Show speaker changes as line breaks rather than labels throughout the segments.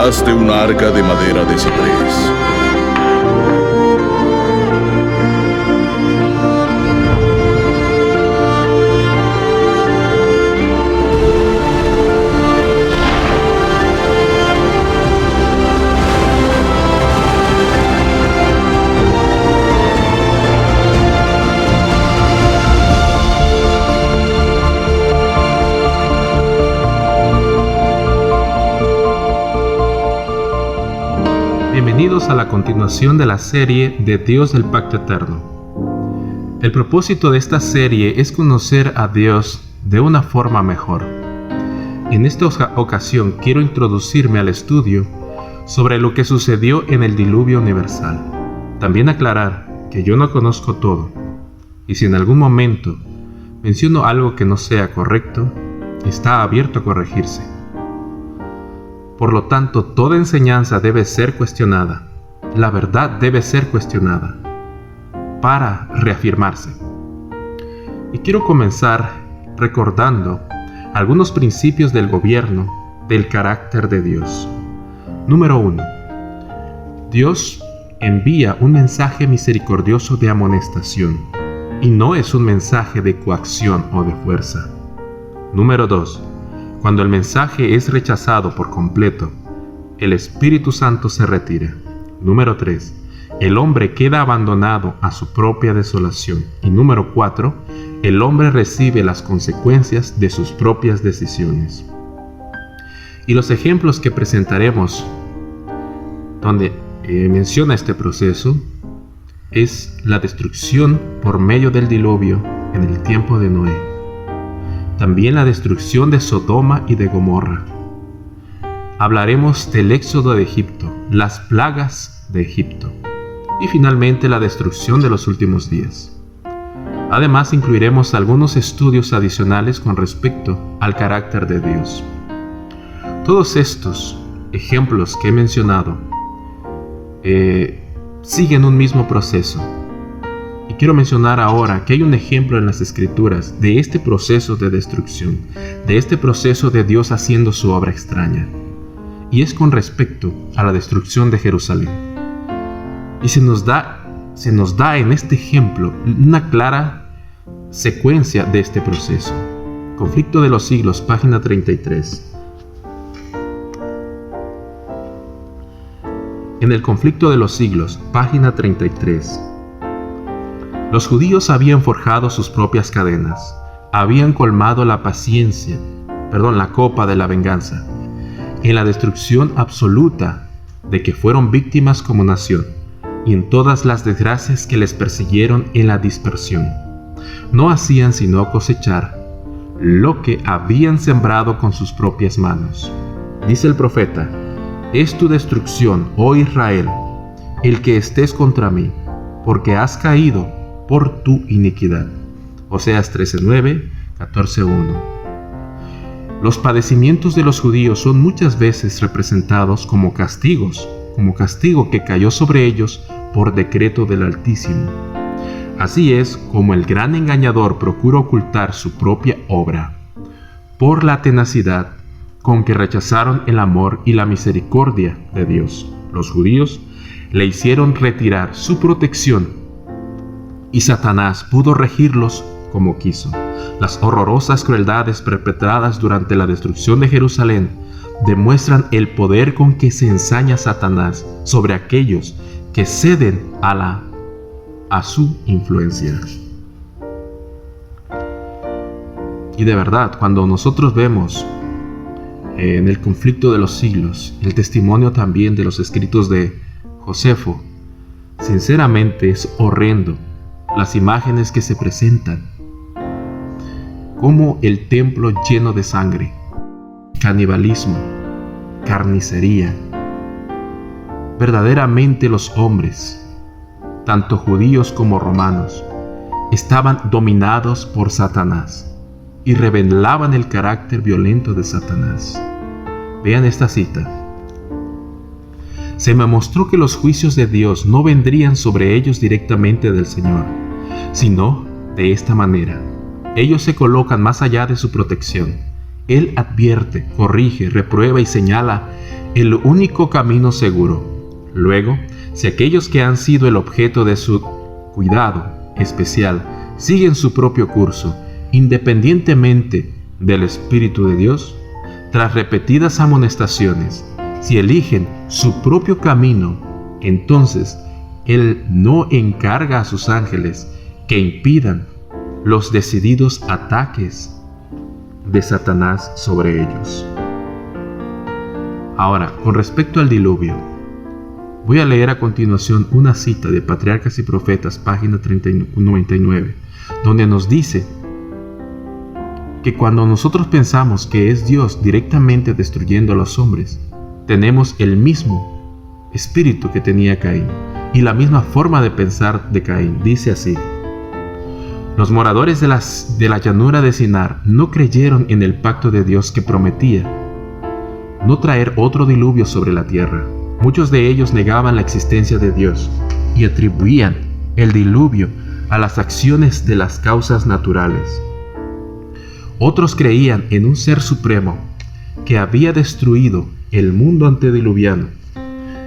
Hazte un arca de madera de ciprés.
Bienvenidos a la continuación de la serie de Dios del Pacto Eterno. El propósito de esta serie es conocer a Dios de una forma mejor. En esta ocasión quiero introducirme al estudio sobre lo que sucedió en el diluvio universal. También aclarar que yo no conozco todo, y si en algún momento menciono algo que no sea correcto, está abierto a corregirse. Por lo tanto, toda enseñanza debe ser cuestionada. La verdad debe ser cuestionada para reafirmarse. Y quiero comenzar recordando algunos principios del gobierno del carácter de Dios. Número 1. Dios envía un mensaje misericordioso de amonestación y no es un mensaje de coacción o de fuerza. Número 2. Cuando el mensaje es rechazado por completo, el Espíritu Santo se retira. Número 3. El hombre queda abandonado a su propia desolación. Y número 4. El hombre recibe las consecuencias de sus propias decisiones. Y los ejemplos que presentaremos donde menciona este proceso es la destrucción por medio del diluvio en el tiempo de Noé. También la destrucción de Sodoma y de Gomorra. Hablaremos del éxodo de Egipto, las plagas de Egipto y finalmente la destrucción de los últimos días. Además incluiremos algunos estudios adicionales con respecto al carácter de Dios. Todos estos ejemplos que he mencionado siguen un mismo proceso. Y quiero mencionar ahora que hay un ejemplo en las Escrituras de este proceso de destrucción, de este proceso de Dios haciendo su obra extraña. Y es con respecto a la destrucción de Jerusalén. Y se nos da en este ejemplo una clara secuencia de este proceso. Conflicto de los siglos, página 33. En el conflicto de los siglos, página 33. Los judíos habían forjado sus propias cadenas, habían colmado la copa de la venganza, en la destrucción absoluta de que fueron víctimas como nación, y en todas las desgracias que les persiguieron en la dispersión. No hacían sino cosechar lo que habían sembrado con sus propias manos. Dice el profeta: es tu destrucción, oh Israel, el que estés contra mí, porque has caído por tu iniquidad. Oseas 13:9, 14:1. Los padecimientos de los judíos son muchas veces representados como castigos, como castigo que cayó sobre ellos por decreto del Altísimo. Así es como el gran engañador procura ocultar su propia obra. Por la tenacidad con que rechazaron el amor y la misericordia de Dios, los judíos le hicieron retirar su protección y Satanás pudo regirlos como quiso. Las horrorosas crueldades perpetradas durante la destrucción de Jerusalén demuestran el poder con que se ensaña Satanás sobre aquellos que ceden a su influencia. Y de verdad, cuando nosotros vemos en el conflicto de los siglos el testimonio también de los escritos de Josefo, sinceramente es horrendo las imágenes que se presentan, como el templo lleno de sangre, canibalismo, carnicería. Verdaderamente los hombres, tanto judíos como romanos, estaban dominados por Satanás y revelaban el carácter violento de Satanás. Vean esta cita: se me mostró que los juicios de Dios no vendrían sobre ellos directamente del Señor, sino de esta manera: ellos se colocan más allá de su protección Él advierte, corrige, reprueba y señala el único camino seguro. Luego, si aquellos que han sido el objeto de su cuidado especial siguen su propio curso, independientemente del Espíritu de Dios, tras repetidas amonestaciones, si eligen su propio camino, entonces Él no encarga a sus ángeles que impidan los decididos ataques de Satanás sobre ellos. Ahora, con respecto al diluvio, voy a leer a continuación una cita de Patriarcas y Profetas, página 99, donde nos dice que cuando nosotros pensamos que es Dios directamente destruyendo a los hombres, tenemos el mismo espíritu que tenía Caín y la misma forma de pensar de Caín. Dice así: los moradores de la llanura de Sinar no creyeron en el pacto de Dios que prometía no traer otro diluvio sobre la tierra. Muchos de ellos negaban la existencia de Dios y atribuían el diluvio a las acciones de las causas naturales. Otros creían en un ser supremo que había destruido el mundo antediluviano,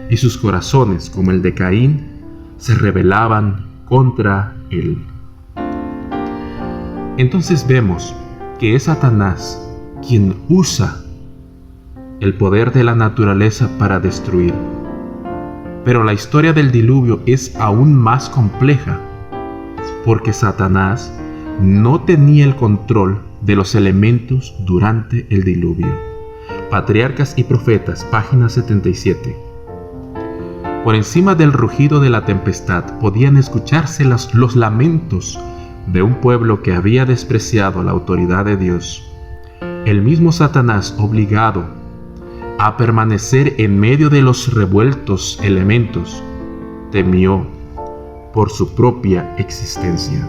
y sus corazones, como el de Caín, se rebelaban contra él. Entonces vemos que es Satanás quien usa el poder de la naturaleza para destruir. Pero la historia del diluvio es aún más compleja, porque Satanás no tenía el control de los elementos durante el diluvio. Patriarcas y Profetas, página 77. Por encima del rugido de la tempestad podían escucharse los lamentos de un pueblo que había despreciado la autoridad de Dios. El mismo Satanás, obligado a permanecer en medio de los revueltos elementos, temió por su propia existencia.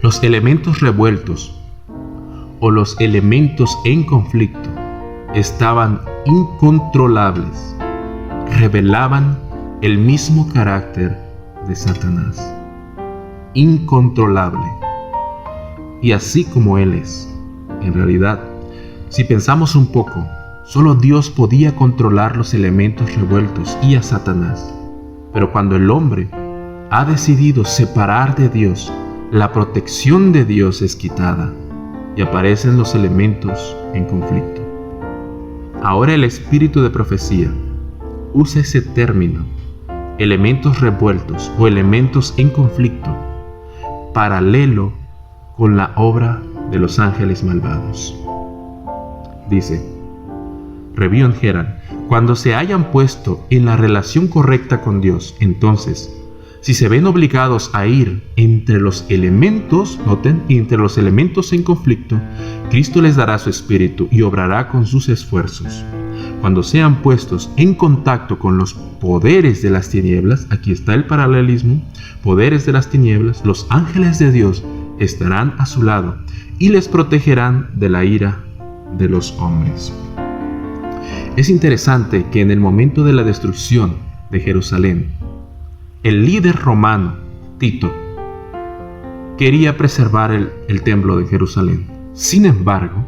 Los elementos revueltos o los elementos en conflicto estaban incontrolables, revelaban el mismo carácter de Satanás, incontrolable. Y así como Él es, en realidad, si pensamos un poco, solo Dios podía controlar los elementos revueltos y a Satanás. Pero cuando el hombre ha decidido separar de Dios, la protección de Dios es quitada y aparecen los elementos en conflicto. Ahora el espíritu de profecía usa ese término, elementos revueltos o elementos en conflicto, paralelo con la obra de los ángeles malvados. Dice Revión Geran: cuando se hayan puesto en la relación correcta con Dios, entonces, si se ven obligados a ir entre los elementos, noten, entre los elementos en conflicto, Cristo les dará su espíritu y obrará con sus esfuerzos. Cuando sean puestos en contacto con los poderes de las tinieblas, aquí está el paralelismo, poderes de las tinieblas, los ángeles de Dios estarán a su lado y les protegerán de la ira de los hombres. Es interesante que en el momento de la destrucción de Jerusalén, el líder romano, Tito, quería preservar el templo de Jerusalén. Sin embargo,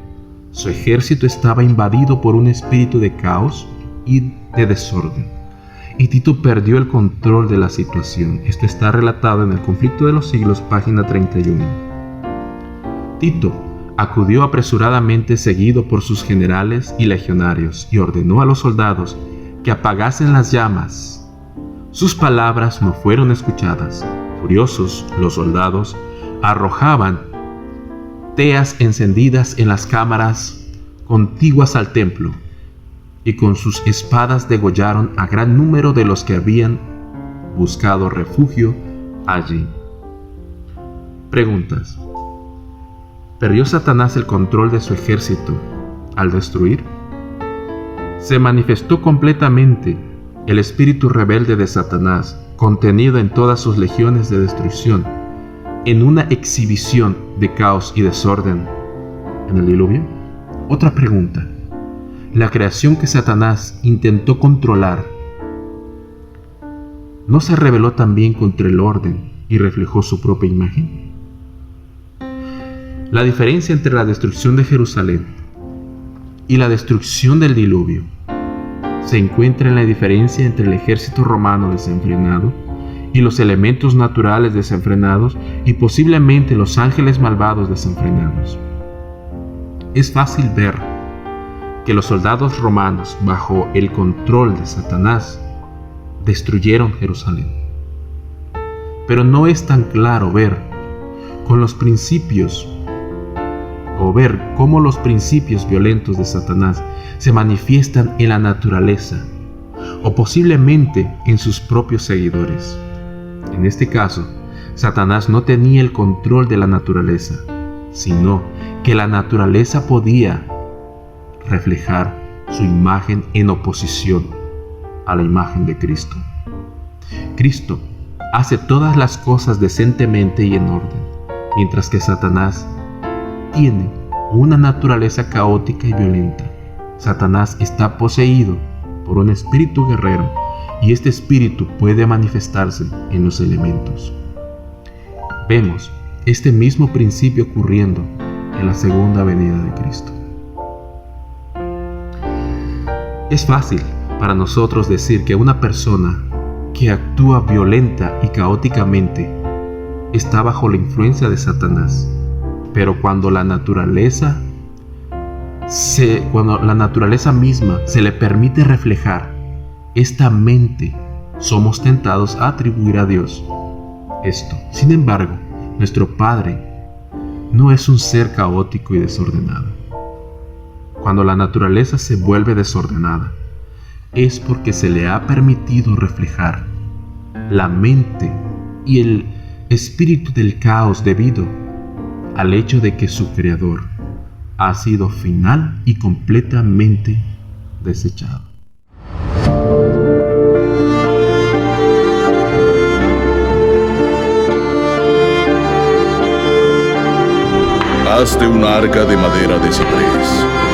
su ejército estaba invadido por un espíritu de caos y de desorden, y Tito perdió el control de la situación. Esto está relatado en el Conflicto de los Siglos, página 31. Tito acudió apresuradamente seguido por sus generales y legionarios y ordenó a los soldados que apagasen las llamas. Sus palabras no fueron escuchadas. Furiosos, los soldados arrojaban teas encendidas en las cámaras contiguas al templo y con sus espadas degollaron a gran número de los que habían buscado refugio allí. Preguntas: ¿perdió Satanás el control de su ejército al destruir? ¿Se manifestó completamente el espíritu rebelde de Satanás, contenido en todas sus legiones de destrucción, en una exhibición de caos y desorden en el diluvio? Otra pregunta: ¿la creación que Satanás intentó controlar no se rebeló también contra el orden y reflejó su propia imagen? La diferencia entre la destrucción de Jerusalén y la destrucción del diluvio se encuentra en la diferencia entre el ejército romano desenfrenado y los elementos naturales desenfrenados y posiblemente los ángeles malvados desenfrenados. Es fácil ver que los soldados romanos, bajo el control de Satanás, destruyeron Jerusalén. Pero no es tan claro ver con los principios o ver cómo los principios violentos de Satanás se manifiestan en la naturaleza o posiblemente en sus propios seguidores. En este caso, Satanás no tenía el control de la naturaleza, sino que la naturaleza podía reflejar su imagen en oposición a la imagen de Cristo. Cristo hace todas las cosas decentemente y en orden, mientras que Satanás tiene una naturaleza caótica y violenta. Satanás está poseído por un espíritu guerrero y este espíritu puede manifestarse en los elementos. Vemos este mismo principio ocurriendo en la segunda venida de Cristo. Es fácil para nosotros decir que una persona que actúa violenta y caóticamente está bajo la influencia de Satanás, pero cuando la naturaleza misma se le permite reflejar esta mente, somos tentados a atribuir a Dios esto. Sin embargo, nuestro Padre no es un ser caótico y desordenado. Cuando la naturaleza se vuelve desordenada, es porque se le ha permitido reflejar la mente y el espíritu del caos debido al hecho de que su creador ha sido final y completamente desechado.
Hazte una arca de madera de ciprés.